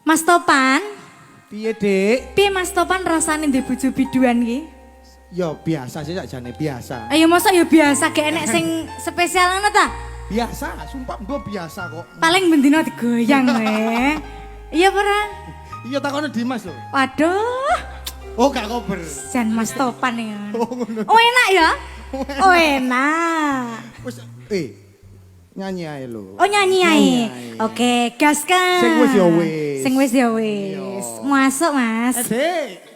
Mas Topan? Piye, Dik? Piye Mas Topan rasane ndek bojo biduan iki? Ya biasa sih sakjane biasa. Ayo mosok ya biasa gak enek sing spesial ngono ta? Biasa, sumpah mbok biasa kok. Paling bendino digoyang we. Iya ora? Iya takono Dimas lho. Waduh, Oh, gak kober. jan Mas Topan ya. Oh, ngono. Oh enak ya? Oh enak. Wis nyanyi ae lho. Oh nyanyi ae. Nyanyi ae. Oke, gaskan. Sing wis ya wis. Sing wis ya wis. Masuk Mas. Dik.